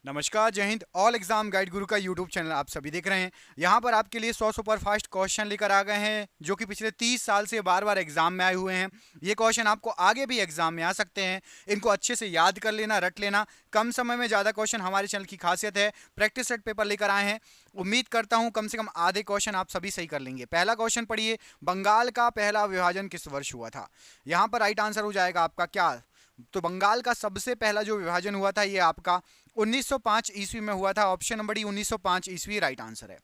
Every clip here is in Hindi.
नमस्कार, जय हिंद। ऑल एग्जाम गाइड गुरु का यूट्यूब चैनल आप सभी देख रहे हैं। यहाँ पर आपके लिए 100 सुपर फास्ट क्वेश्चन लेकर आ गए हैं जो कि पिछले 30 साल से बार बार एग्जाम में आए हुए हैं। ये क्वेश्चन आपको आगे भी एग्जाम में आ सकते हैं। इनको अच्छे से याद कर लेना, रट लेना। कम समय में ज़्यादा क्वेश्चन हमारे चैनल की खासियत है। प्रैक्टिस सेट पेपर लेकर आए हैं। उम्मीद करता हूँ कम से कम आधे क्वेश्चन आप सभी सही कर लेंगे। पहला क्वेश्चन पढ़िए, बंगाल का पहला विभाजन किस वर्ष हुआ था? यहाँ पर राइट आंसर हो जाएगा आपका क्या? तो बंगाल का सबसे पहला जो विभाजन हुआ था ये आपका 1905 ईस्वी में हुआ था। ऑप्शन नंबर डी 1905 ईस्वी राइट आंसर है।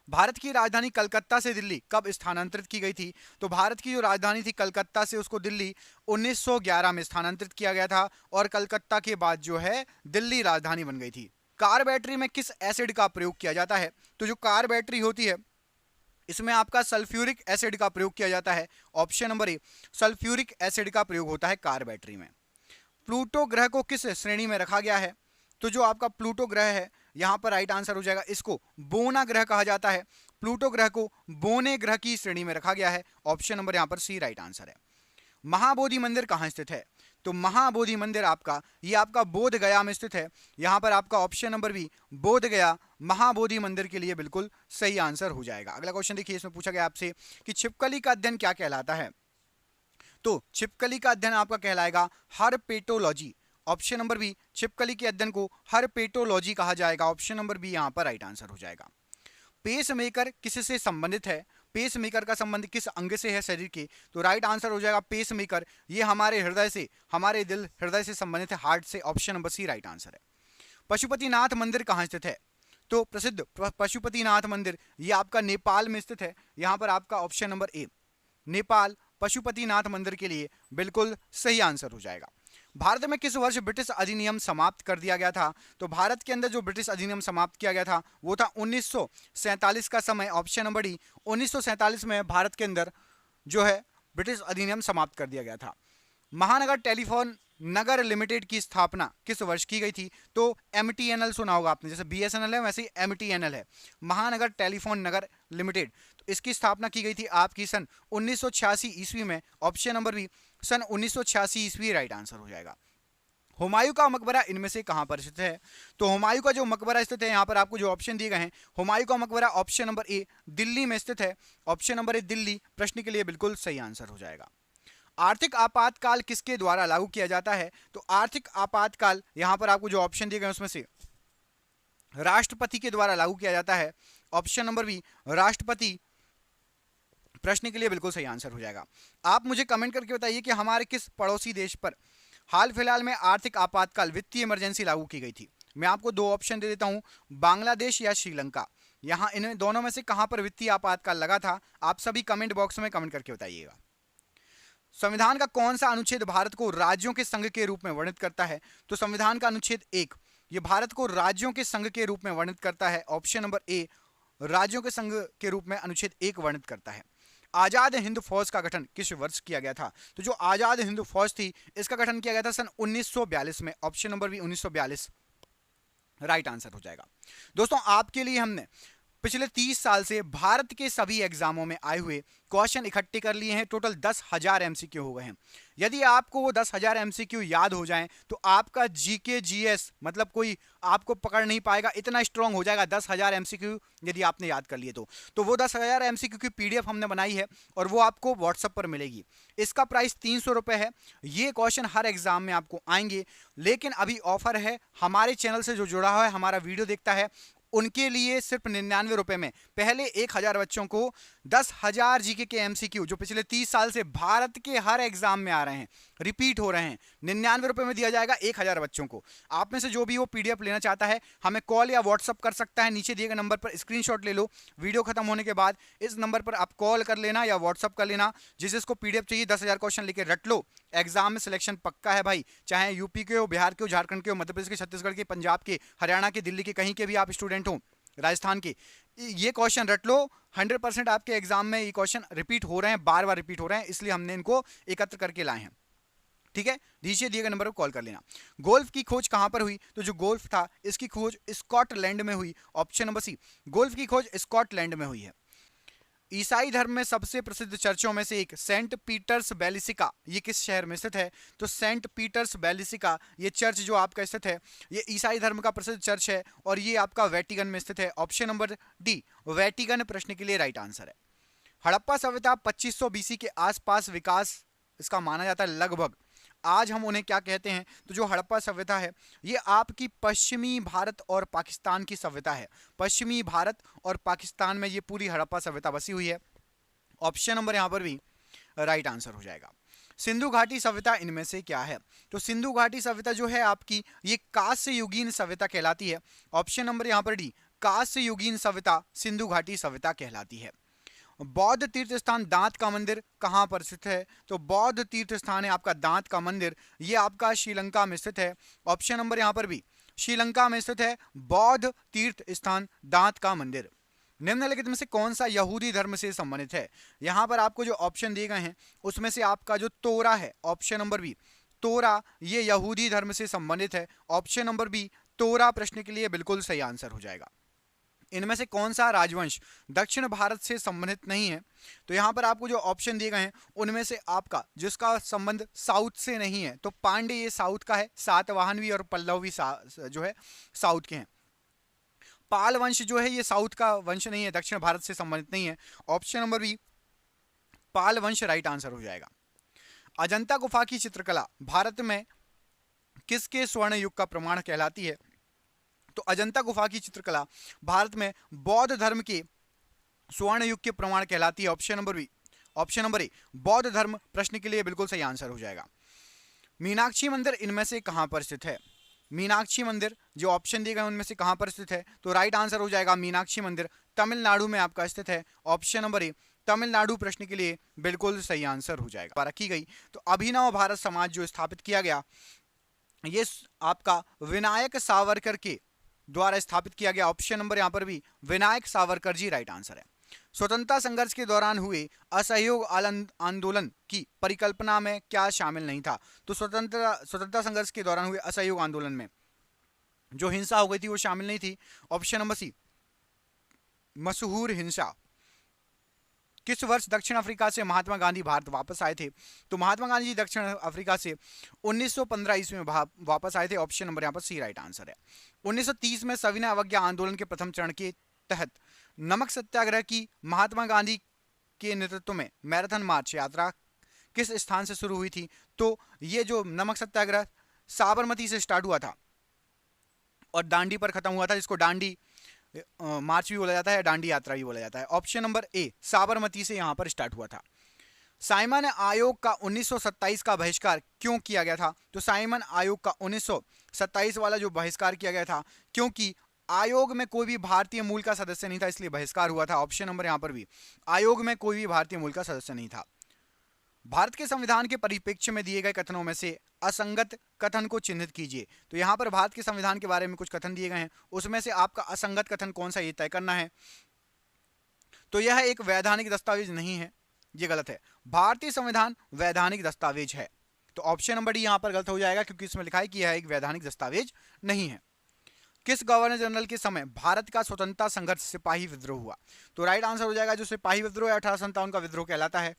भारत की राजधानी कलकत्ता से दिल्ली कब स्थानांतरित की गई थी? तो भारत की जो राजधानी थी कलकत्ता से उसको दिल्ली 1911 में स्थानांतरित किया गया था और कलकत्ता के बाद जो है दिल्ली राजधानी बन गई थी। कार बैटरी में किस एसिड का प्रयोग किया जाता है? तो जो कार बैटरी होती है इसमें आपका सल्फ्यूरिक एसिड का प्रयोग किया जाता है। ऑप्शन नंबर ए सल्फ्यूरिक एसिड का प्रयोग होता है कार बैटरी में। प्लूटो ग्रह को किस श्रेणी में रखा गया है? तो जो आपका प्लूटो ग्रह है यहां पर राइट आंसर हो जाएगा, इसको बोना ग्रह कहा जाता है। प्लूटो ग्रह को बोने ग्रह की श्रेणी में रखा गया है। ऑप्शन नंबर यहां पर सी राइट आंसर है। महाबोधि मंदिर कहां स्थित है? तो महाबोधि मंदिर आपका ये आपका बोध गया में स्थित है। यहां पर आपका ऑप्शन नंबर बी बोध गया महाबोधि मंदिर के लिए बिल्कुल सही आंसर हो जाएगा। अगला क्वेश्चन देखिए, इसमें पूछा गया आपसे कि छिपकली का अध्ययन क्या कहलाता है? तो छिपकली का अध्ययन आपका कहलाएगा हर्पेटोलॉजी। ऑप्शन नंबर बी छिपकली के अध्ययन को हर्पेटोलॉजी कहा जाएगा। ऑप्शन नंबर बी यहां पर राइट आंसर हो जाएगा। पेसमेकर किससे संबंधित है? पेसमेकर का संबंध किस अंग से है शरीर के? तो राइट आंसर हो जाएगा पेसमेकर ये हमारे हृदय से, हमारे दिल हृदय से संबंधित है, हार्ट से। Option number C right answer है। पशुपतिनाथ मंदिर कहां स्थित है? तो प्रसिद्ध पशुपतिनाथ मंदिर ये आपका नेपाल में स्थित है। यहां पर आपका ऑप्शन नंबर ए नेपाल पशुपतिनाथ मंदिर के लिए बिल्कुल सही आंसर हो जाएगा। भारत में किस वर्ष ब्रिटिश अधिनियम समाप्त कर दिया गया था? तो भारत के अंदर जो ब्रिटिश अधिनियम समाप्त किया गया था वो था 1947 का समय। ऑप्शन नंबर डी 1947 में भारत के अंदर जो है ब्रिटिश अधिनियम समाप्त कर दिया गया था। महानगर टेलीफोन नगर लिमिटेड की स्थापना किस वर्ष की गई थी? तो MTNL सुना होगा आपने, जैसे BSNL है वैसे ही MTNL है, महानगर टेलीफोन नगर लिमिटेड। तो इसकी स्थापना की गई थी आपकी सन 1986 ईस्वी में। ऑप्शन नंबर बी सन 1986 ईस्वी राइट आंसर हो जाएगा। हुमायूं का मकबरा इनमें से कहां पर स्थित है? तो हुमायूं का जो मकबरा स्थित है यहाँ पर आपको जो ऑप्शन दिए गए हैं, हुमायूं का मकबरा ऑप्शन नंबर ए दिल्ली में स्थित है। ऑप्शन नंबर ए दिल्ली प्रश्न के लिए बिल्कुल सही आंसर हो जाएगा। आर्थिक आपातकाल किसके द्वारा लागू किया जाता है? तो आर्थिक आपातकाल यहां पर आपको जो ऑप्शन दिए गए उसमें से राष्ट्रपति के द्वारा लागू किया जाता है। ऑप्शन नंबर बी राष्ट्रपति प्रश्न के लिए बिल्कुल सही आंसर हो जाएगा। आप मुझे कमेंट करके बताइए कि हमारे किस पड़ोसी देश पर हाल फिलहाल में आर्थिक आपातकाल वित्तीय इमरजेंसी लागू की गई थी? मैं आपको दो ऑप्शन दे देता हूं, बांग्लादेश या श्रीलंका। यहां इन दोनों में से कहां पर वित्तीय आपातकाल लगा था? आप सभी कमेंट बॉक्स में कमेंट करके बताइएगा। संविधान का कौन सा अनुच्छेद भारत को राज्यों के संघ के रूप में वर्णित करता है? तो संविधान का अनुच्छेद 1 ये भारत को राज्यों के संघ के रूप में वर्णित करता है। ऑप्शन नंबर ए राज्यों के संघ के रूप में अनुच्छेद 1 वर्णित करता है। आजाद हिंद फौज का गठन किस वर्ष किया गया था? तो जो आजाद हिंद फौज थी इसका गठन किया गया था सन 1942 में। Option number B 1942 right answer हो जाएगा। दोस्तों आपके लिए हमने पिछले 30 साल से भारत के सभी एग्जामों में आए हुए क्वेश्चन इकट्ठे कर लिए हैं। टोटल 10,000 MCQ हो गए हैं। यदि आपको वो 10,000 MCQ याद हो जाएं तो आपका GK GS मतलब कोई आपको पकड़ नहीं पाएगा, इतना स्ट्रांग हो जाएगा 10,000 MCQ यदि आपने याद कर लिए तो वो 10,000 MCQ की PDF हमने बनाई है और वो आपको व्हाट्सएप पर मिलेगी। इसका प्राइस 300 रुपये है। ये क्वेश्चन हर एग्जाम में आपको आएंगे, लेकिन अभी ऑफर है हमारे चैनल से जो जुड़ा हुआ है, हमारा वीडियो देखता है, उनके लिए सिर्फ 99 रुपए में पहले 1,000 बच्चों को 10,000 GK के MCQ जो पिछले 30 साल से भारत के हर एग्जाम में आ रहे हैं, रिपीट हो रहे हैं, 99 रुपए में दिया जाएगा 1,000 बच्चों को। आप में से जो भी वो PDF लेना चाहता है हमें कॉल या व्हाट्सअप कर सकता है। नीचे दिए गए नंबर पर स्क्रीनशॉट ले लो। वीडियो खत्म होने के बाद इस नंबर पर आप कॉल कर लेना या व्हाट्सअप कर लेना। जिसको PDF चाहिए 10,000 क्वेश्चन लेके रट लो। एग्जाम में सिलेक्शन पक्का है भाई, चाहे यूपी के हो, बिहार के हो, झारखंड के हो, मध्य प्रदेश के, छत्तीसगढ़ के, पंजाब के, हरियाणा के, दिल्ली के, कहीं के भी आप स्टूडेंट हो, राजस्थान के, ये क्वेश्चन रट लो। 100% आपके एग्जाम में ये क्वेश्चन रिपीट हो रहे हैं, बार बार रिपीट हो रहे हैं, इसलिए हमने इनको एकत्र करके लाए हैं। ठीक है, नीचे दिए गए नंबर पर कॉल कर लेना। गोल्फ की खोज कहां पर हुई? तो जो गोल्फ था इसकी खोज स्कॉटलैंड में हुई। ऑप्शन नंबर सी गोल्फ की खोज स्कॉटलैंड में हुई है। ईसाई धर्म में सबसे प्रसिद्ध चर्चों में से एक सेंट पीटर्स बेलिसिका, ये किस शहर में स्थित है? तो सेंट पीटर्स बेलिसिका ये चर्च जो आपका स्थित है, ये ईसाई धर्म का प्रसिद्ध चर्च है और ये आपका वेटिकन में स्थित है। ऑप्शन नंबर डी वेटिकन प्रश्न के लिए राइट आंसर है। हड़प्पा सभ्यता 2500 बीसी के आसपास विकास इसका माना जाता है लगभग। आज हम उन्हें क्या कहते हैं? तो जो हड़प्पा सभ्यता है ये आपकी पश्चिमी भारत और पाकिस्तान की सभ्यता है। पश्चिमी भारत और पाकिस्तान में ये पूरी हड़प्पा सभ्यता बसी हुई है। ऑप्शन नंबर यहाँ पर भी राइट आंसर हो जाएगा। सिंधु घाटी सभ्यता इनमें से क्या है? तो सिंधु घाटी सभ्यता जो है आपकी ये कांस्य युगीन सभ्यता कहलाती है। ऑप्शन नंबर यहाँ पर डी कांस्य युगीन सभ्यता सिंधु घाटी सभ्यता कहलाती है। बौद्ध तीर्थ स्थान दांत का मंदिर कहाँ पर स्थित है? तो बौद्ध तीर्थ स्थान है आपका दांत का मंदिर, ये आपका श्रीलंका में स्थित है। ऑप्शन नंबर यहाँ पर भी श्रीलंका में स्थित है बौद्ध तीर्थ स्थान दांत का मंदिर। निम्नलिखित में से कौन सा यहूदी धर्म से संबंधित है? यहाँ पर आपको जो ऑप्शन दिए गए हैं उसमें से आपका जो तोरा है, ऑप्शन नंबर बी तोरा, ये यहूदी धर्म से संबंधित है। ऑप्शन नंबर बी तोरा प्रश्न के लिए बिल्कुल सही आंसर हो जाएगा। इनमें से कौन सा राजवंश दक्षिण भारत से संबंधित नहीं है? तो यहाँ पर आपको जो ऑप्शन दिए गए हैं उनमें से आपका जिसका संबंध साउथ से नहीं है, तो पांडे ये साउथ का है, सातवाहन भी और पल्लव भी जो है साउथ के हैं। पाल वंश जो है ये साउथ का वंश नहीं है, दक्षिण भारत से संबंधित नहीं है। ऑप्शन नंबर बी पाल वंश राइट आंसर हो जाएगा। अजंता गुफा की चित्रकला भारत में किसके स्वर्ण युग का प्रमाण कहलाती है? तो अजंता गुफा की चित्रकला भारत में बौद्ध धर्म के स्वर्ण युग के प्रमाण कहलाती है। Option number B option number A बौद्ध धर्म प्रश्न के लिए बिल्कुल सही आंसर हो जाएगा। मीनाक्षी मंदिर इनमें से कहां पर स्थित है? मीनाक्षी मंदिर जो ऑप्शन दिए गए उनमें से कहां पर स्थित है? तो राइट आंसर हो जाएगा मीनाक्षी मंदिर तमिलनाडु में आपका स्थित है। ऑप्शन नंबर ए तमिलनाडु प्रश्न के लिए बिल्कुल सही आंसर हो जाएगा। रखी गई तो अभिनव भारत समाज जो स्थापित किया गया ये आपका विनायक सावरकर के द्वारा स्थापित किया गया। ऑप्शन नंबर यहां पर भी विनायक सावरकर जी राइट आंसर है। स्वतंत्रता संघर्ष के दौरान हुए असहयोग आंदोलन की परिकल्पना में क्या शामिल नहीं था? तो स्वतंत्रता संघर्ष के दौरान हुए असहयोग आंदोलन में जो हिंसा हो गई थी वो शामिल नहीं थी। ऑप्शन नंबर सी मशहूर हिंसा। किस वर्ष दक्षिण अफ्रीका से महात्मा गांधी भारत वापस आए थे? तो महात्मा गांधी दक्षिण अफ्रीका से 1915 ईस्वी में वापस आए थे। ऑप्शन नंबर यहाँ पर सी राइट आंसर है। 1930 में सविनय अवज्ञा आंदोलन के प्रथम चरण के तहत नमक सत्याग्रह की महात्मा गांधी के नेतृत्व में मैराथन मार्च यात्रा किस स्थान से शुरू हुई थी? तो ये जो नमक सत्याग्रह साबरमती से स्टार्ट हुआ था और दांडी पर खत्म हुआ था, जिसको दांडी मार्च भी बोला जाता है, दांडी यात्रा भी बोला जाता है। ऑप्शन नंबर ए साबरमती से यहां पर स्टार्ट हुआ था। साइमन आयोग का 1927 का बहिष्कार क्यों किया गया था? तो साइमन आयोग का 1927 वाला जो बहिष्कार किया गया था क्योंकि आयोग में कोई भी भारतीय मूल का सदस्य नहीं था, इसलिए बहिष्कार हुआ था। ऑप्शन नंबर यहां पर भी आयोग में कोई भी भारतीय मूल का सदस्य नहीं था। भारत के संविधान के परिप्रेक्ष्य में दिए गए कथनों में से असंगत कथन को चिन्हित कीजिए। तो यहाँ पर भारत के संविधान के बारे में कुछ कथन दिए गए हैं, उसमें से आपका असंगत कथन कौन सा ये तय करना है। तो यह एक वैधानिक दस्तावेज नहीं है, ये गलत है। भारतीय संविधान वैधानिक दस्तावेज है। तो ऑप्शन नंबर डी यहाँ पर गलत हो जाएगा क्योंकि इसमें लिखा है कि यह एक वैधानिक दस्तावेज नहीं है। किस गवर्नर जनरल के समय भारत का स्वतंत्रता संघर्ष सिपाही विद्रोह हुआ? तो राइट आंसर हो जाएगा जो सिपाही विद्रोह 1857 का विद्रोह कहलाता है।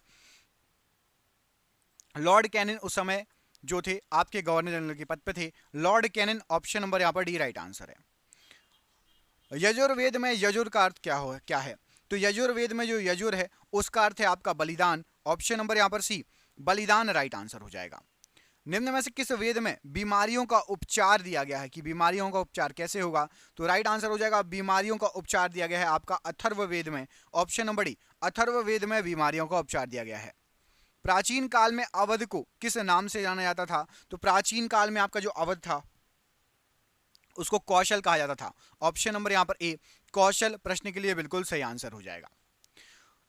लॉर्ड कैनिन उस समय जो थे आपके गवर्नर जनरल के पद पे थे, लॉर्ड कैनिन। ऑप्शन नंबर यहाँ पर डी राइट आंसर है। यजुर्वेद में यजुर का अर्थ क्या है? तो यजुर्वेद में जो यजुर है उसका अर्थ है आपका बलिदान। ऑप्शन नंबर यहाँ पर सी बलिदान राइट आंसर हो जाएगा। निम्न में से किस वेद में बीमारियों का उपचार दिया गया है कि बीमारियों का उपचार कैसे होगा? तो राइट आंसर हो जाएगा बीमारियों का उपचार दिया गया है आपका अथर्व वेद में। Option number D Atharva Veda में बीमारियों का उपचार दिया गया है। प्राचीन काल में अवध को किस नाम से जाना जाता था? तो प्राचीन काल में आपका जो अवध था उसको कौशल कहा जाता था। ऑप्शन नंबर यहां पर ए कौशल प्रश्न के लिए बिल्कुल सही आंसर हो जाएगा।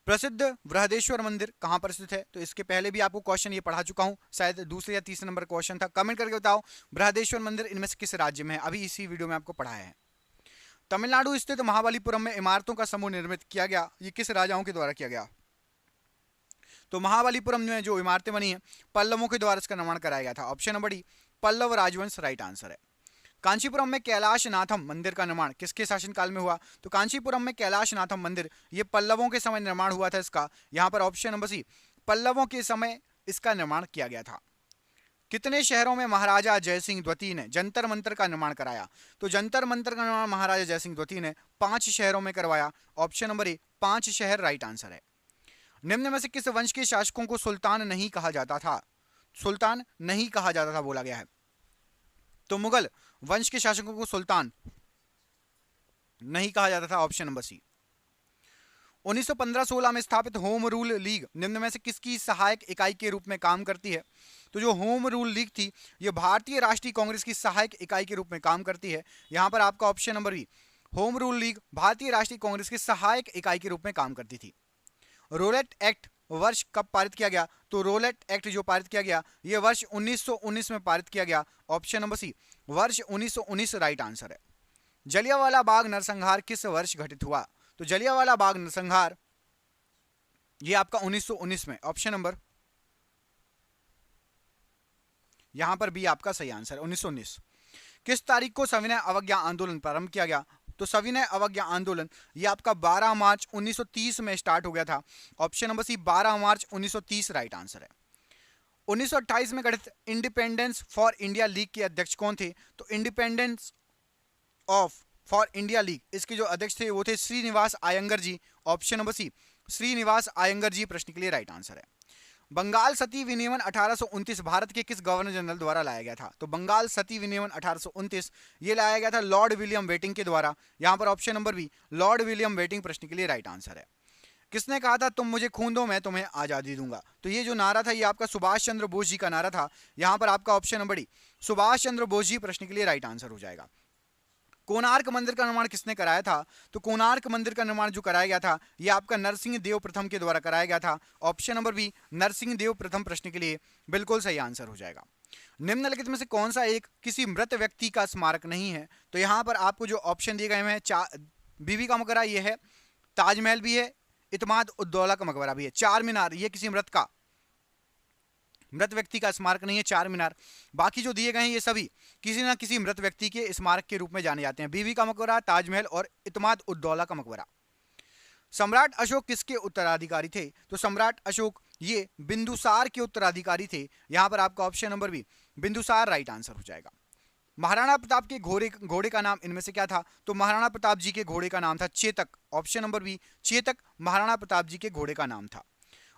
प्रसिद्ध बृहदेश्वर मंदिर कहां पर स्थित है? तो इसके पहले भी आपको क्वेश्चन ये पढ़ा चुका हूं, शायद दूसरे या तीसरे नंबर क्वेश्चन था। कमेंट करके बताओ बृहदेश्वर मंदिर इनमें से किस राज्य में है? अभी इसी वीडियो में आपको पढ़ाया है। तमिलनाडु स्थित महाबलीपुरम में इमारतों का समूह निर्मित किया गया, ये किस राजाओं के द्वारा किया गया? तो महाबलीपुरम में जो इमारतें बनी हैं पल्लवों के द्वारा इसका निर्माण कराया गया था। ऑप्शन नंबर डी पल्लव राजवंश राइट आंसर है। कांचीपुरम में कैलाशनाथम मंदिर का निर्माण किसके शासनकाल में हुआ? तो कांचीपुरम में कैलाशनाथम मंदिर ये पल्लवों के समय निर्माण हुआ था इसका। यहाँ पर ऑप्शन नंबर सी, पल्लवों के समय इसका निर्माण किया गया था। कितने शहरों में महाराजा जयसिंह द्वितीय ने जंतर मंतर का निर्माण कराया? तो जंतर मंतर का निर्माण महाराजा जयसिंह द्वितीय ने 5 शहरों में करवाया। ऑप्शन नंबर ए 5 शहर राइट आंसर है। निम्न में से किस वंश के शासकों को सुल्तान नहीं कहा जाता था? सुल्तान नहीं कहा जाता था बोला गया है। तो मुगल वंश के शासकों को सुल्तान नहीं कहा जाता था। ऑप्शन नंबर सी। 1915-16 में स्थापित होम रूल लीग निम्न में से किसकी सहायक इकाई के रूप में काम करती है? तो जो होम रूल लीग थी ये भारतीय राष्ट्रीय कांग्रेस की सहायक इकाई के रूप में काम करती है। यहां पर आपका option number B, home rule league भारतीय राष्ट्रीय कांग्रेस की सहायक इकाई के रूप में काम करती थी। रोलेट एक्ट वर्ष कब पारित किया गया? तो रोलेट एक्ट जो पारित किया गया यह वर्ष 1919 में पारित किया गया। ऑप्शन नंबर सी, वर्ष 1919 राइट आंसर है। जलियांवाला बाग नरसंहार किस वर्ष घटित हुआ? तो जलियांवाला बाग नरसंहार ये आपका 1919 में। ऑप्शन नंबर यहां पर बी आपका सही आंसर 1919। किस तारीख को सविनय अवज्ञा आंदोलन प्रारंभ किया गया? तो सविनय अवज्ञा आंदोलन ये आपका 12 मार्च 1930 में स्टार्ट हो गया था। ऑप्शन नंबर सी 12 मार्च 1930 राइट आंसर है। 1928 में गठित इंडिपेंडेंस फॉर इंडिया लीग के अध्यक्ष कौन थे? तो independence of for India league इसके जो अध्यक्ष थे वो थे Srinivas Iyengar ji. Option number C Srinivas Iyengar ji प्रश्न के लिए राइट आंसर है। बंगाल सती विनियमन 1829 भारत के किस गवर्नर जनरल द्वारा लाया गया था? तो बंगाल सती विनियमन 1829 ये लाया गया था लॉर्ड विलियम वेटिंग के द्वारा। यहां पर option number B lord William वेटिंग प्रश्न के लिए राइट आंसर है। किसने कहा था तुम मुझे खून दो मैं तुम्हें आजादी दूंगा? तो ये जो नारा था ये आपका सुभाष चंद्र बोस जी का नारा था। यहां पर आपका option number D Subhash Chandra Bose ji प्रश्न के लिए राइट आंसर हो जाएगा। कोणार्क मंदिर का निर्माण किसने कराया था? तो कोणार्क मंदिर का निर्माण जो कराया गया था यह आपका नरसिंह देव प्रथम के द्वारा कराया गया था। Option number B Narsingh Dev प्रथम प्रश्न के लिए बिल्कुल सही आंसर हो जाएगा। निम्नलिखित में से कौन सा एक किसी मृत व्यक्ति का स्मारक नहीं है? तो यहां पर आपको जो ऑप्शन दिए गए हैं बीबी का मकबरा ये है, ताजमहल भी है, इत्माद उद्दौला का मकबरा भी है, चार मीनार ये किसी मृत व्यक्ति का स्मारक नहीं है चार मीनार। बाकी जो दिए गए हैं ये सभी किसी ना किसी मृत व्यक्ति के स्मारक के रूप में जाने जाते हैं, बीबी का मकबरा, ताजमहल और इत्माद उद्दौला का मकबरा। सम्राट अशोक किसके उत्तराधिकारी थे? तो सम्राट अशोक ये बिंदुसार के उत्तराधिकारी थे। यहां पर आपका option number B Bindusara right answer हो जाएगा। महाराणा प्रताप के घोड़े का नाम इनमें से क्या था? तो महाराणा प्रताप जी के घोड़े का नाम था Chetak. Option number B Chetak Maharana Pratap ji के घोड़े का नाम था।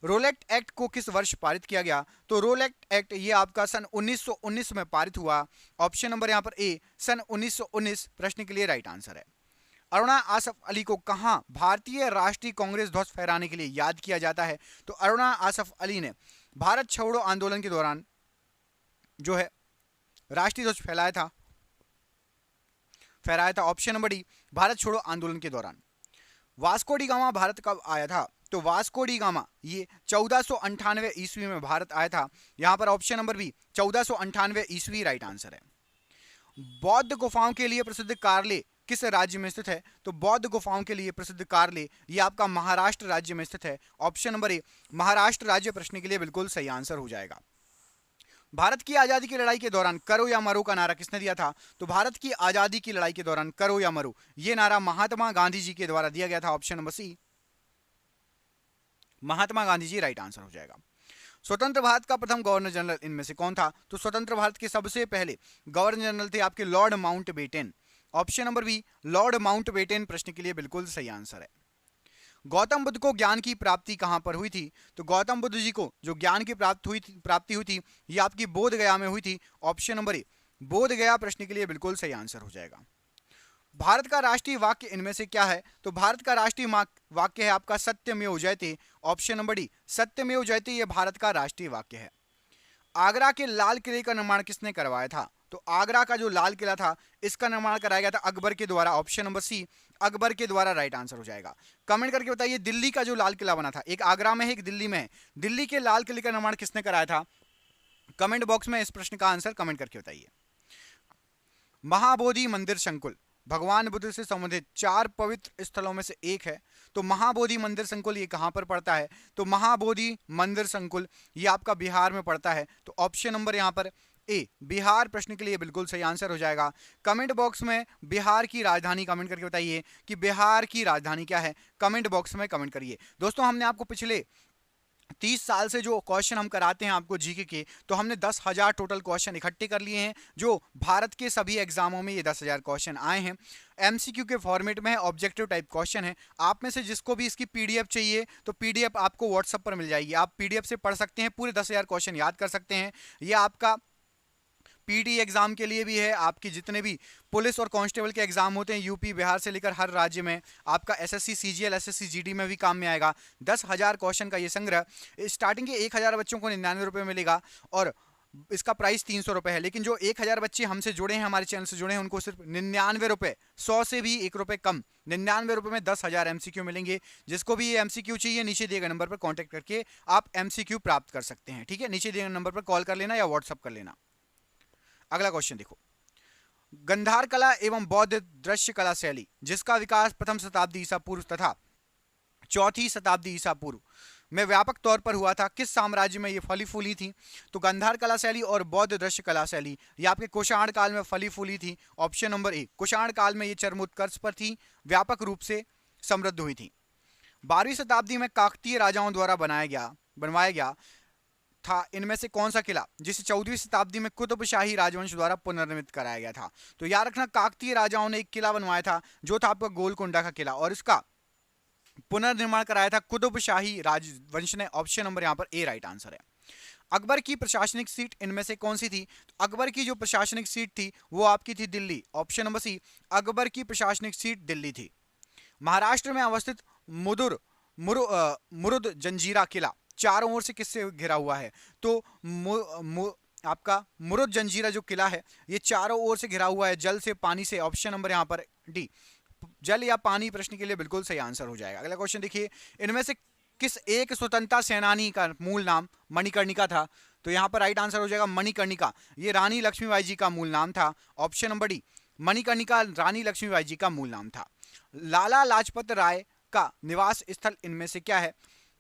रोलेट एक्ट को किस वर्ष पारित किया गया? तो रोलेट एक्ट ये आपका सन 1919 में पारित हुआ। ऑप्शन नंबर यहां पर ए सन 1919 प्रश्न के लिए राइट आंसर है। अरुणा आसफ अली को कहां भारतीय राष्ट्रीय कांग्रेस ध्वज फहराने के लिए याद किया जाता है? तो अरुणा आसफ अली ने भारत छोड़ो आंदोलन के दौरान जो है राष्ट्रीय ध्वज फहराया था। ऑप्शन नंबर डी भारत छोड़ो आंदोलन के दौरान। वास्को डी गामा भारत कब आया था? तो वास्को डी गामा ये 1498 ईस्वी में भारत आया था। यहां पर ऑप्शन नंबर बी 1498 ईस्वी राइट आंसर है। बौद्ध गुफाओं के लिए प्रसिद्ध कार्ले किस राज्य में स्थित है? तो बौद्ध गुफाओं के लिए प्रसिद्ध कार्ले ये आपका महाराष्ट्र राज्य में स्थित है। ऑप्शन नंबर ए महाराष्ट्र राज्य प्रश्न के लिए बिल्कुल सही आंसर हो जाएगा। भारत की आजादी की लड़ाई के दौरान करो या मरो का नारा किसने दिया था? तो भारत की आजादी की लड़ाई के दौरान करो या मरो ये नारा महात्मा गांधी जी के द्वारा दिया गया था। ऑप्शन नंबर सी महात्मा गांधी जी राइट आंसर हो जाएगा। स्वतंत्र भारत का प्रथम गवर्नर जनरल इनमें से कौन था? तो स्वतंत्र भारत के सबसे पहले गवर्नर जनरल थे आपके lord Mountbatten. Option number B lord Mountbatten प्रश्न के लिए बिल्कुल सही आंसर है। गौतम बुद्ध को ज्ञान की प्राप्ति कहां पर हुई थी? तो गौतम बुद्ध जी को जो ज्ञान की प्राप्ति हुई थी ये आपकी बोध गया में हुई थी। ऑप्शन नंबर ए बोध गया प्रश्न के लिए बिल्कुल सही आंसर हो जाएगा। भारत का राष्ट्रीय वाक्य इनमें से क्या है? तो भारत का राष्ट्रीय वाक्य है आपका सत्यमेव जयते। ऑप्शन नंबर डी सत्यमेव जयते ये भारत का राष्ट्रीय वाक्य है। आगरा के लाल किले का निर्माण किसने करवाया था? तो आगरा का जो लाल किला था इसका निर्माण कराया गया था अकबर के द्वारा। ऑप्शन नंबर सी अकबर के द्वारा राइट आंसर हो जाएगा। कमेंट करके बताइए दिल्ली का जो लाल किला बना था, एक आगरा में है एक दिल्ली में है, दिल्ली के लाल किले का निर्माण किसने कराया था? कमेंट बॉक्स में इस प्रश्न का आंसर कमेंट करके बताइए। महाबोधि मंदिर संकुल भगवान बुद्ध से संबंधित 4 पवित्र स्थलों में से एक है। तो महाबोधि मंदिर संकुल ये कहां पर पड़ता है? तो महाबोधि मंदिर संकुल ये आपका बिहार में पड़ता है। तो ऑप्शन नंबर यहां पर ए बिहार प्रश्न के लिए बिल्कुल सही आंसर हो जाएगा। कमेंट बॉक्स में बिहार की राजधानी कमेंट करके बताइए कि बिहार की राजधानी क्या है, कमेंट बॉक्स में कमेंट करिए। दोस्तों हमने आपको पिछले 30 साल से जो क्वेश्चन हम कराते हैं आपको जीके के, तो हमने 10,000 टोटल क्वेश्चन इकट्ठे कर लिए हैं, जो भारत के सभी एग्जामों में ये 10,000 क्वेश्चन आए हैं। एमसीक्यू के फॉर्मेट में है, ऑब्जेक्टिव टाइप क्वेश्चन है। आप में से जिसको भी इसकी पीडीएफ चाहिए तो पीडीएफ आपको व्हाट्सएप पर मिल जाएगी, आप पीडीएफ से पढ़ सकते हैं, पूरे 10,000 क्वेश्चन याद कर सकते हैं। ये आपका पीटी एग्जाम के लिए भी है, आपकी जितने भी पुलिस और कांस्टेबल के एग्जाम होते हैं यूपी बिहार से लेकर हर राज्य में, आपका एसएससी सीजीएल एसएससी जीडी में भी काम में आएगा। 10,000 क्वेश्चन का ये संग्रह स्टार्टिंग के 1,000 बच्चों को 99 रुपये मिलेगा और इसका प्राइस 300 रुपये है। लेकिन जो 1,000 बच्चे हमसे जुड़े हैं, हमारे चैनल से जुड़े हैं, उनको सिर्फ 99 रुपये, 100 से भी 1 रुपये कम, 99 रुपये में 10,000 एमसीक्यू मिलेंगे। जिसको भी ये एमसीक्यू चाहिए नीचे दिए गए नंबर पर कॉन्टैक्ट करके आप एमसीक्यू प्राप्त कर सकते हैं। ठीक है, नीचे दिए गए नंबर पर कॉल कर लेना या व्हाट्सअप कर लेना। अगला क्वेश्चन देखो, गंधार कला एवं बौद्ध दृश्य कला शैली जिसका विकास प्रथम शताब्दी ईसा पूर्व तथा चौथी शताब्दी ईसा पूर्व में व्यापक तौर पर हुआ था, किस साम्राज्य में ये फली फूली थी? तो गंधार कला शैली और बौद्ध दृश्य कला शैली ये आपके कुषाण काल में फली फूली थी। ऑप्शन नंबर ए, कुषाण काल में ये चरमोत्कर्ष पर थी, व्यापक रूप से समृद्ध हुई थी। 12वीं शताब्दी में काकतीय राजाओं द्वारा बनवाया गया था इनमें से कौन सा किला जिसे 14वीं शताब्दी में कुतुब शाही राजवंश द्वारा पुनर्निर्मित कराया गया था? तो याद रखना, काकतीय राजाओं ने एक किला बनवाया था जो था आपका गोलकुंडा का किला, और इसका पुनर्निर्माण कराया था कुतुब शाही राजवंश ने। ऑप्शन नंबर यहाँ पर ए राइट आंसर है। अकबर की प्रशासनिक सीट इनमें से कौन सी थी? तो अकबर की जो प्रशासनिक सीट थी वो आपकी थी Delhi. Option number C, Akbar की प्रशासनिक सीट दिल्ली थी। महाराष्ट्र में अवस्थित मुरुद जंजीरा किला चारों ओर से किससे घिरा हुआ है? तो आपका मुरुद जंजीरा जो किला है ये चारों ओर से घिरा हुआ है, जल से, पानी से। ऑप्शन नंबर यहाँ पर डी, जल या पानी प्रश्न के लिए बिल्कुल सही आंसर हो जाएगा। अगला क्वेश्चन देखिए, इनमें से किस एक स्वतंत्रता सेनानी का मूल नाम मणिकर्णिका था? तो यहाँ पर राइट आंसर हो जाएगा मणिकर्णिका, ये रानी लक्ष्मीबाई जी का मूल नाम था। ऑप्शन नंबर डी, मणिकर्णिका रानी लक्ष्मीबाई जी का मूल नाम था। लाला लाजपत राय का निवास स्थल इनमें से क्या है?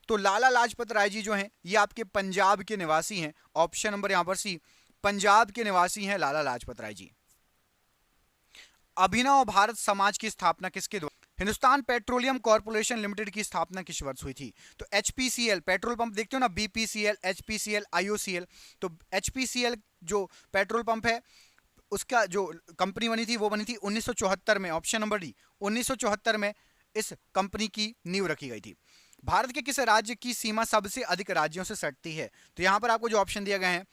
तो लाला लाजपत राय जी जो हैं ये आपके पंजाब के निवासी हैं। ऑप्शन नंबर यहां पर सी, पंजाब के निवासी हैं लाला लाजपत राय जी। अभिनव भारत समाज की स्थापना किसके द्वारा? हिंदुस्तान पेट्रोलियम कॉर्पोरेशन लिमिटेड की स्थापना किस वर्ष हुई थी? तो एचपीसीएल पेट्रोल पंप देखते हो ना, बीपीसीएल, एचपीसीएल, आईओसीएल। तो एचपीसीएल जो पेट्रोल पंप है उसका जो कंपनी बनी थी वो बनी थी 1974 में। ऑप्शन नंबर डी, 1974 में इस कंपनी की नींव रखी गई थी। भारत के किस राज्य की सीमा सबसे अधिक राज्यों से सटती है? तो यहां पर आपको जो ऑप्शन दिए गए हैं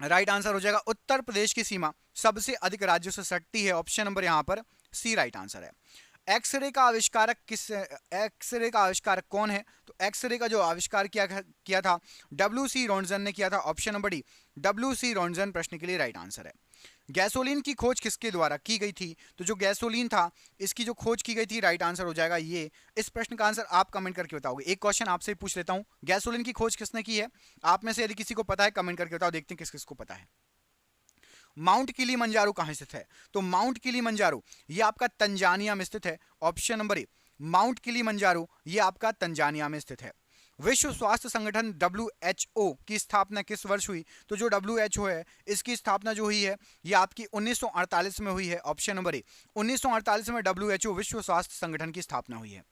राइट आंसर हो जाएगा उत्तर प्रदेश की सीमा सबसे अधिक राज्यों से सटती है। ऑप्शन नंबर यहां पर सी राइट आंसर है। एक्सरे का आविष्कारक कौन है? तो एक्सरे का जो आविष्कार किया था डब्ल्यू.सी. रॉन्टजन ने किया था। Option number D, W C. Roentgen प्रश्न के लिए राइट आंसर है। गैसोलीन की खोज किसके द्वारा की गई थी? तो जो गैसोलीन था इसकी जो खोज की गई थी राइट आंसर हो जाएगा ये। इस प्रश्न का आंसर आप कमेंट करके बताओगे। एक क्वेश्चन आपसे पूछ लेता हूं, गैसोलीन की खोज किसने की है? आप में से यदि किसी को पता है कमेंट करके बताओ, देखते हैं किस किस को पता है। माउंट किलीमंजारो कहां स्थित है? तो माउंट किलीमंजारो ये आपका तंजानिया में स्थित है। ऑप्शन नंबर ए, माउंट किलीमंजारो ये आपका तंजानिया में स्थित है। विश्व स्वास्थ्य संगठन WHO की स्थापना किस वर्ष हुई? तो जो WHO है इसकी स्थापना जो हुई है ये आपकी 1948 में हुई है। ऑप्शन नंबर ए, 1948 में WHO विश्व स्वास्थ्य संगठन की स्थापना हुई है।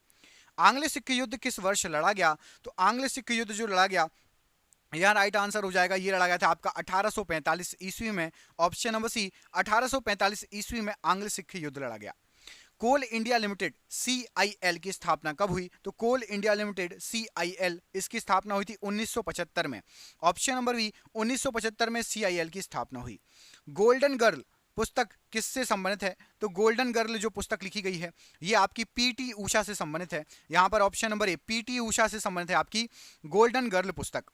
आंग्ल सिख युद्ध किस वर्ष लड़ा गया? तो आंग्ल सिख युद्ध जो लड़ा गया यहाँ राइट आंसर हो जाएगा, ये लड़ा गया था आपका 1845 ईस्वी में। ऑप्शन नंबर सी, 1845 ईस्वी में आंग्ल सिख युद्ध लड़ा गया। कोल इंडिया लिमिटेड CIL की स्थापना कब हुई? तो कोल इंडिया लिमिटेड CIL इसकी स्थापना हुई थी 1975 में। ऑप्शन नंबर बी, 1975 में CIL की स्थापना हुई। गोल्डन गर्ल पुस्तक किससे संबंधित है? तो गोल्डन गर्ल जो पुस्तक लिखी गई है ये आपकी PT उषा से संबंधित है। यहाँ पर ऑप्शन नंबर ए, PT उषा से संबंधित है आपकी गोल्डन गर्ल पुस्तक।